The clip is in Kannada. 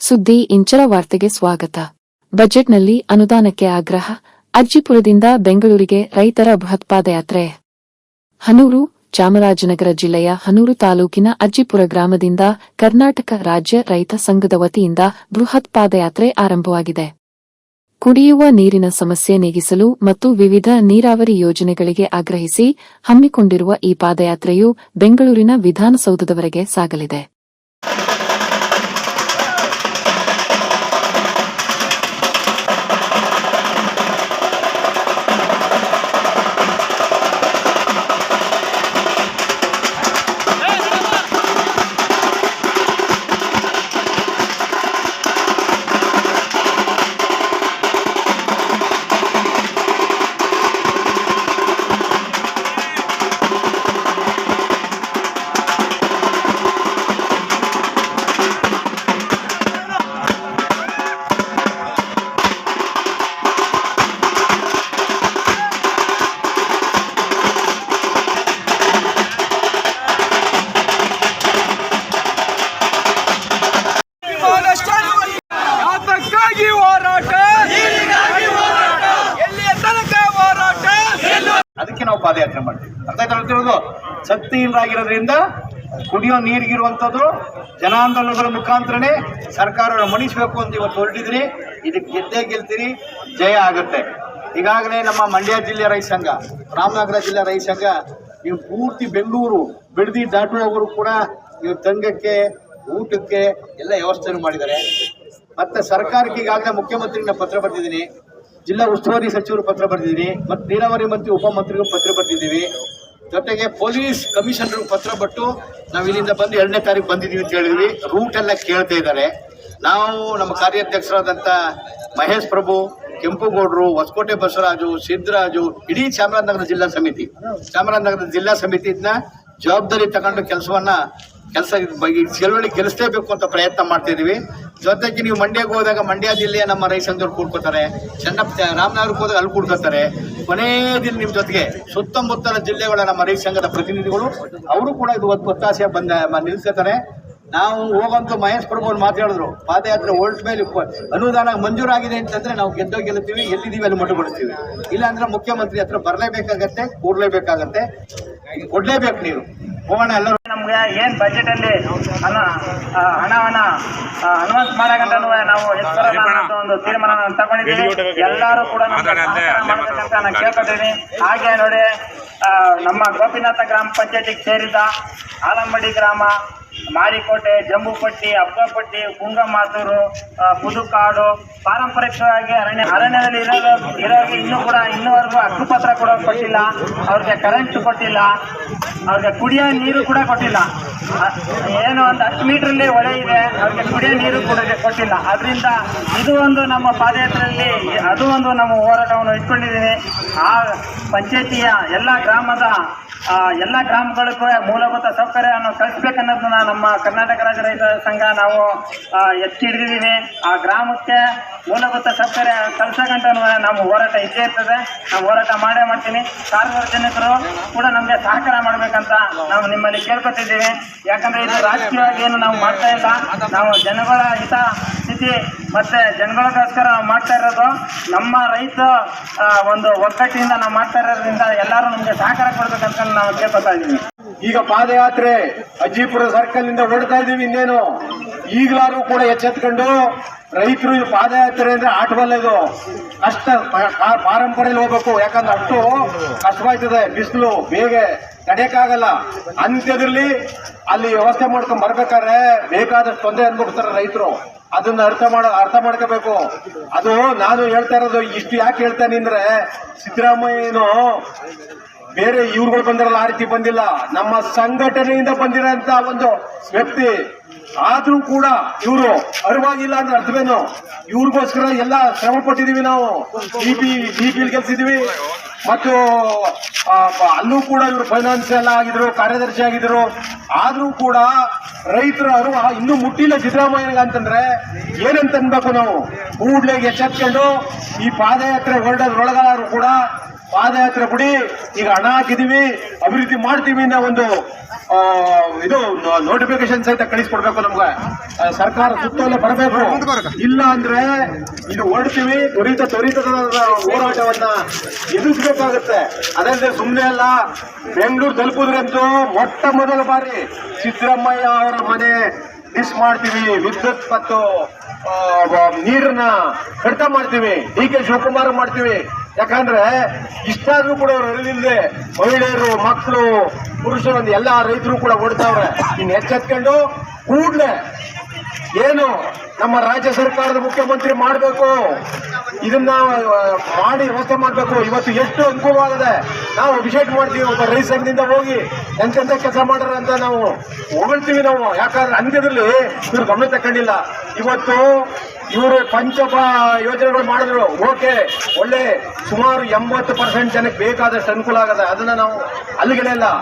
ಸುದ್ದಿ ಇಂಚರ ವಾರ್ತೆಗೆ ಸ್ವಾಗತ. ಬಜೆಟ್ನಲ್ಲಿ ಅನುದಾನಕ್ಕೆ ಆಗ್ರಹ. ಅಜ್ಜಿಪುರದಿಂದ ಬೆಂಗಳೂರಿಗೆ ರೈತರ ಬೃಹತ್ ಪಾದಯಾತ್ರೆ. ಹನೂರು, ಚಾಮರಾಜನಗರ ಜಿಲ್ಲೆಯ ಹನೂರು ತಾಲೂಕಿನ ಅಜ್ಜಿಪುರ ಗ್ರಾಮದಿಂದ ಕರ್ನಾಟಕ ರಾಜ್ಯ ರೈತ ಸಂಘದ ವತಿಯಿಂದ ಬೃಹತ್ ಪಾದಯಾತ್ರೆ ಆರಂಭವಾಗಿದೆ. ಕುಡಿಯುವ ನೀರಿನ ಸಮಸ್ಯೆ ನೀಗಿಸಲು ಮತ್ತು ವಿವಿಧ ನೀರಾವರಿ ಯೋಜನೆಗಳಿಗೆ ಆಗ್ರಹಿಸಿ ಹಮ್ಮಿಕೊಂಡಿರುವ ಈ ಪಾದಯಾತ್ರೆಯು ಬೆಂಗಳೂರಿನ ವಿಧಾನಸೌಧದವರೆಗೆ ಸಾಗಲಿದೆ. ಅದಕ್ಕೆ ನಾವು ಪಾದಯಾತ್ರೆ ಮಾಡ್ತೀವಿ. ಅರ್ಥ ಆಯ್ತು. ಶಕ್ತಿಯಿಂದಾಗಿರೋದ್ರಿಂದ ಕುಡಿಯೋ ನೀರಿಗಿರುವಂಥದ್ದು ಜನಾಂದೋಲನಗಳ ಮುಖಾಂತರನೇ ಸರ್ಕಾರ ಮಣಿಸಬೇಕು ಅಂತ ಇವತ್ತು ಹೊರಟಿದ್ರಿ. ಇದಕ್ಕೆ ಗೆದ್ದೇ ಗೆಲ್ತೀರಿ, ಜಯ ಆಗುತ್ತೆ. ಈಗಾಗಲೇ ನಮ್ಮ ಮಂಡ್ಯ ಜಿಲ್ಲೆ ರೈತ ಸಂಘ, ರಾಮನಗರ ಜಿಲ್ಲೆ ರೈತ ಸಂಘ, ನೀವು ಪೂರ್ತಿ ಬೆಂಗಳೂರು ಬಿಡದಿ ದಾಟುವವರು ಕೂಡ ನೀವು ತಂಗಕ್ಕೆ ಊಟಕ್ಕೆ ಎಲ್ಲ ವ್ಯವಸ್ಥೆ ಮಾಡಿದ್ದಾರೆ. ಮತ್ತು ಸರ್ಕಾರಕ್ಕೆ ಈಗಾಗಲೇ ಮುಖ್ಯಮಂತ್ರಿನ ಪತ್ರ ಬರೆದಿದ್ದೀನಿ, ಜಿಲ್ಲಾ ಉಸ್ತುವಾರಿ ಸಚಿವರು ಪತ್ರ ಬರೆದಿದ್ದೀನಿ, ಮತ್ತು ನೀರಾವರಿ ಮಂತ್ರಿ ಉಪಮಂತ್ರಿಗೂ ಪತ್ರ ಬರೆದಿದ್ದೀವಿ. ಜೊತೆಗೆ ಪೊಲೀಸ್ ಕಮಿಷನರ್ಗೂ ಪತ್ರ ಬಟ್ಟು ನಾವು ಇಲ್ಲಿಂದ ಬಂದು 2ನೇ ತಾರೀಕು ಬಂದಿದ್ದೀವಿ ಅಂತ ಹೇಳಿದ್ವಿ. ರೂಟ್ ಎಲ್ಲ ಕೇಳ್ತಾ ಇದ್ದಾರೆ. ನಾವು ನಮ್ಮ ಕಾರ್ಯಾಧ್ಯಕ್ಷರಾದಂಥ ಮಹೇಶ್ ಪ್ರಭು, ಕೆಂಪುಗೌಡರು, ಹೊಸಕೋಟೆ ಬಸವರಾಜು, ಸಿದ್ದರಾಜು, ಇಡೀ ಚಾಮರಾಜನಗರ ಜಿಲ್ಲಾ ಸಮಿತಿ ಇದನ್ನ ಜವಾಬ್ದಾರಿ ತಗೊಂಡು ಕೆಲಸ ಚಳವಳಿ ಗೆಲ್ಲಿಸಲೇಬೇಕು ಅಂತ ಪ್ರಯತ್ನ ಮಾಡ್ತಾ ಇದೀವಿ. ಜೊತೆಗೆ ನೀವು ಮಂಡ್ಯಕ್ಕೆ ಹೋದಾಗ ಮಂಡ್ಯ ಜಿಲ್ಲೆಯ ನಮ್ಮ ರೈತ ಸಂಘದವ್ರು ಕೂಡ್ಕೋತಾರೆ, ರಾಮನಗರಕ್ಕೆ ಹೋದಾಗ ಅಲ್ಲಿ ಕೂಡ್ಕೋತಾರೆ. ಕೊನೇ ದಿನ ನಿಮ್ಮ ಜೊತೆಗೆ ಸುತ್ತಮುತ್ತಲ ಜಿಲ್ಲೆಗಳ ನಮ್ಮ ರೈತ ಸಂಘದ ಪ್ರತಿನಿಧಿಗಳು ಅವರು ಕೂಡ ಇದು ಒತ್ತಾಸೆ ನಿಲ್ಲಿಸ್ತಾರೆ. ನಾವು ಹೋಗಂತೂ ಮಹೇಶ್ ಪ್ರಭು ಅವ್ರು ಮಾತಾಡಿದ್ರು, ಪಾದಯಾತ್ರೆ ಹೊರಟ ಮೇಲೆ ಅನುದಾನ ಮಂಜೂರಾಗಿದೆ ಅಂತಂದ್ರೆ ನಾವು ಗೆಲ್ತೀವಿ, ಎಲ್ಲಿದ್ದೀವಿ ಅಲ್ಲಿ ಮಟ್ಟುಗೊಳ್ತೀವಿ. ಇಲ್ಲಾಂದ್ರೆ ಮುಖ್ಯಮಂತ್ರಿ ಹತ್ರ ಬರಲೇಬೇಕಾಗತ್ತೆ, ಕೂಡಲೇಬೇಕಾಗತ್ತೆ, ಕೊಡ್ಲೇಬೇಕು. ನೀವು ಹೋಗೋಣ ಎಲ್ಲರೂ. ನಮ್ಗೆ ಏನ್ ಬಜೆಟ್ ಅಲ್ಲಿ ಹಣವನ್ನ ಅನೌನ್ಸ್ ಮಾಡಕಂತನೂ ನಾವು ಒಂದು ತೀರ್ಮಾನ ತಗೊಂಡಿದ್ದೀವಿ. ಎಲ್ಲರೂ ಕೂಡ ಮಾಡ್ಬೇಕಂತ ನಾನು ಕೇಳ್ಕೊತೀನಿ. ಹಾಗೆ ನೋಡಿ, ನಮ್ಮ ಗೋಪಿನಾಥ ಗ್ರಾಮ ಪಂಚಾಯತಿಗೆ ಸೇರಿದ ಆಲಂಬಡಿ ಗ್ರಾಮ, ಮಾರಿಕೋಟೆ, ಜಂಬುಪಟ್ಟಿ, ಅಬ್ಬಪಟ್ಟಿ, ಕುಂಗಮಾತೂರು, ಪುದುಕಾಡು ಪಾರಂಪರಿಕವಾಗಿ ಅರಣ್ಯದಲ್ಲಿ ಇರೋರಿಗೆ ಇನ್ನೂವರೆಗೂ ಹಕ್ಕುಪತ್ರ ಕೂಡ ಕೊಟ್ಟಿಲ್ಲ, ಅವ್ರಿಗೆ ಕರೆಂಟ್ ಕೊಟ್ಟಿಲ್ಲ, ಅವ್ರಿಗೆ ಕುಡಿಯೋ ನೀರು ಕೂಡ ಕೊಟ್ಟಿಲ್ಲ. ಏನು ಒಂದು 10 ಮೀಟ್ರಲ್ಲಿ ಹೊಳೆ ಇದೆ, ಅವ್ರಿಗೆ ಕುಡಿಯೋ ನೀರು ಕೂಡ ಕೊಟ್ಟಿಲ್ಲ. ಅದರಿಂದ ಇದು ಒಂದು ನಮ್ಮ ಪಾದಯಾತ್ರೆಯಲ್ಲಿ ಅದು ಒಂದು ನಮ್ಮ ಹೋರಾಟವನ್ನು ಇಟ್ಕೊಂಡಿದ್ದೀನಿ. ಆ ಪಂಚಾಯತಿಯ ಎಲ್ಲ ಗ್ರಾಮಗಳಿಗೂ ಮೂಲಭೂತ ಸೌಕರ್ಯವನ್ನು ಕಲ್ಪಿಸಬೇಕನ್ನೋದನ್ನ ನಮ್ಮ ಕರ್ನಾಟಕ ರಾಜ್ಯ ರೈತ ಸಂಘ ನಾವು ಎತ್ತಿ ಹಿಡಿದಿದ್ದೀವಿ. ಆ ಗ್ರಾಮಕ್ಕೆ ಮೂಲಭೂತ ಸೌಕರ್ಯ ಕಲ್ಸಕಂತ ನಮ್ಮ ಹೋರಾಟ ಇದ್ದೇ ಇರ್ತದೆ. ನಾವು ಹೋರಾಟ ಮಾಡೇ ಮಾಡ್ತೀನಿ. ಸಾರ್ವಜನಿಕರು ಕೂಡ ನಮಗೆ ಸಹಕಾರ ಮಾಡಬೇಕಂತ ನಾವು ನಿಮ್ಮಲ್ಲಿ ಕೇಳ್ಕೊತಿದ್ದೀವಿ. ಯಾಕಂದ್ರೆ ಇದು ರಾಜಕೀಯವಾಗಿ ಏನು ನಾವು ಮಾಡ್ತಾ ಇಲ್ಲ, ನಾವು ಜನಗಳ ಹಿತಾಸ್ಥಿತಿ ಮತ್ತೆ ಜನಗಳಿಗೋಸ್ಕರ ಮಾಡ್ತಾ ಇರೋದು. ನಮ್ಮ ರೈತ ಒಂದು ಒಗ್ಗಟ್ಟಿನಿಂದ ನಾವು ಮಾಡ್ತಾ ಇರೋದ್ರಿಂದ ಎಲ್ಲರೂ ನಮಗೆ ಸಹಕಾರ ಕೊಡ್ಬೇಕಂತ ನಾವು ಕೇಳ್ಕೊತಾ ಇದ್ದೀವಿ. ಈಗ ಪಾದಯಾತ್ರೆ ಅಜ್ಜಿಪುರ ಸರ್ಕಲ್ ನಿಂದ ಹೊರಡ್ತಾ ಇದೀವಿ. ಇನ್ನೇನು ಈಗಲಾದ್ರೂ ಕೂಡ ಎಚ್ಚೆತ್ಕೊಂಡು ರೈತರು ಇದು ಪಾದಯಾತ್ರೆ ಅಂದ್ರೆ ಆಟವಲ್ಲ, ಇದು ಕಷ್ಟ ಪಾರಂಪರೆಯಲ್ಲಿ ಹೋಗ್ಬೇಕು. ಯಾಕಂದ್ರೆ ಅಷ್ಟು ಕಷ್ಟವಾಯ್ತದೆ, ಬಿಸಿಲು ಬೇಗ ತಡೆಯಕ್ಕಾಗಲ್ಲ. ಅಂತ್ಯದಲ್ಲಿ ಅಲ್ಲಿ ವ್ಯವಸ್ಥೆ ಮಾಡ್ಕೊಂಡ್ ಬರ್ಬೇಕಾದ್ರೆ ಬೇಕಾದಷ್ಟು ತೊಂದರೆ ಅನ್ಭವಿಸ್ತಾರೆ ರೈತರು. ಅದನ್ನ ಅರ್ಥ ಮಾಡ್ಕೋಬೇಕು. ಅದು ನಾನು ಹೇಳ್ತಾ ಇರೋದು ಇಷ್ಟು ಯಾಕೆ ಹೇಳ್ತಾನೆ ಅಂದ್ರೆ, ಸಿದ್ದರಾಮಯ್ಯನು ಬೇರೆ ಇವ್ರುಗಳು ಬಂದಿರಲ್ಲ, ಆ ರೀತಿ ಬಂದಿಲ್ಲ. ನಮ್ಮ ಸಂಘಟನೆಯಿಂದ ಬಂದಿರೋಂತ ಒಂದು ವ್ಯಕ್ತಿ. ಆದ್ರೂ ಕೂಡ ಇವರು ಅರಿವಾಗಿಲ್ಲ ಅಂದ್ರೆ ಅರ್ಥವೇನು? ಇವ್ರಿಗೋಸ್ಕರ ಎಲ್ಲ ಶ್ರಮ ಪಟ್ಟಿದೀವಿ ನಾವು. ಬಿಪಿಲ್ ಗೆಲ್ಸಿದೀವಿ, ಮತ್ತು ಅಲ್ಲೂ ಕೂಡ ಇವರು ಫೈನಾನ್ಸ್ ಎಲ್ಲ ಆಗಿದ್ರು, ಕಾರ್ಯದರ್ಶಿ ಆಗಿದ್ರು. ಆದ್ರೂ ಕೂಡ ರೈತರು ಇನ್ನೂ ಮುಟ್ಟಿಲ್ಲ ಸಿದ್ದರಾಮಯ್ಯನಿಗೆ ಅಂತಂದ್ರೆ ಏನಂತ ಅನ್ಬೇಕು ನಾವು? ಕೂಡ್ಲೆ ಎಚ್ಚೆತ್ಕೊಂಡು ಈ ಪಾದಯಾತ್ರೆ ಹೊರಡೋದ್ರೊಳಗಾದ್ರು ಕೂಡ ಪಾದಯಾತ್ರೆ ಬಿಡಿ, ಈಗ ಹಣ ಹಾಕಿದೀವಿ, ಅಭಿವೃದ್ಧಿ ಮಾಡ್ತೀವಿ ಅನ್ನೋ ಒಂದು ಇದು ನೋಟಿಫಿಕೇಶನ್ ಸಹಿತ ಕಳಿಸ್ಕೊಡ್ಬೇಕು ನಮ್ಗೆ. ಸರ್ಕಾರ ಸುತ್ತೋಲೆ ಬರಬೇಕು. ಇಲ್ಲ ಅಂದ್ರೆ ಇದು ಹೊರಡ್ತೀವಿ, ತ್ವರಿತದ ಹೋರಾಟವನ್ನ ಎದುರಿಸಬೇಕಾಗುತ್ತೆ. ಅದಲ್ಲದೆ ಸುಮ್ಮನೆ ಅಲ್ಲ, ಬೆಂಗಳೂರು ತಲುಪಿದ್ರಂತೂ ಮೊಟ್ಟ ಮೊದಲ ಬಾರಿ ಸಿದ್ದರಾಮಯ್ಯ ಅವರ ಮನೆ ಡಿಸ್ ಮಾಡ್ತೀವಿ, ವಿದ್ಯುತ್ ಮತ್ತು ನೀರನ್ನ ಕಡಿತ ಮಾಡ್ತೀವಿ, DK ಶಿವಕುಮಾರ್ ಮಾಡ್ತೀವಿ. ಯಾಕಂದ್ರೆ ಇಷ್ಟಾದ್ರೂ ಕೂಡ ಅವ್ರು ಅರಿವಿಲ್ಲದೆ ಮಹಿಳೆಯರು, ಮಕ್ಕಳು, ಪುರುಷರು, ಎಲ್ಲಾ ರೈತರು ಕೂಡ ಓಡ್ತಾವ್ರೆ. ಇನ್ನು ಎಚ್ಚೆತ್ಕೊಂಡು ಕೂಡ್ಲೆ ಏನು ನಮ್ಮ ರಾಜ್ಯ ಸರ್ಕಾರದ ಮುಖ್ಯಮಂತ್ರಿ ಮಾಡಬೇಕು, ಇದನ್ನ ಮಾಡಿ ವ್ಯವಸ್ಥೆ ಮಾಡಬೇಕು. ಇವತ್ತು ಎಷ್ಟು ಅನುಕೂಲವಾಗಿದೆ. ನಾವು ಅಭಿಷೇಕ ಮಾಡ್ತೀವಿ, ಒಬ್ಬ ರೈತ ಸಂಘದಿಂದ ಹೋಗಿ ಎಂತೆಂತ ಕೆಲಸ ಮಾಡ್ರ ಅಂತ ನಾವು ಹೊಗಳ್ತೀವಿ ನಾವು. ಯಾಕಂದ್ರೆ ಅಂತ್ಯದಲ್ಲಿ ಇವ್ರು ಗಮನ ತಕೊಂಡಿಲ್ಲ. ಇವತ್ತು ಇವರು ಪಂಚಪ ಯೋಜನೆಗಳು ಮಾಡಿದ್ರು, ಓಕೆ, ಒಳ್ಳೆ ಸುಮಾರು 80% ಜನಕ್ಕೆ ಬೇಕಾದಷ್ಟು ಅನುಕೂಲ ಆಗದೆ. ಅದನ್ನ ನಾವು ಅಲ್ಲಿಗೆಲ್ಲ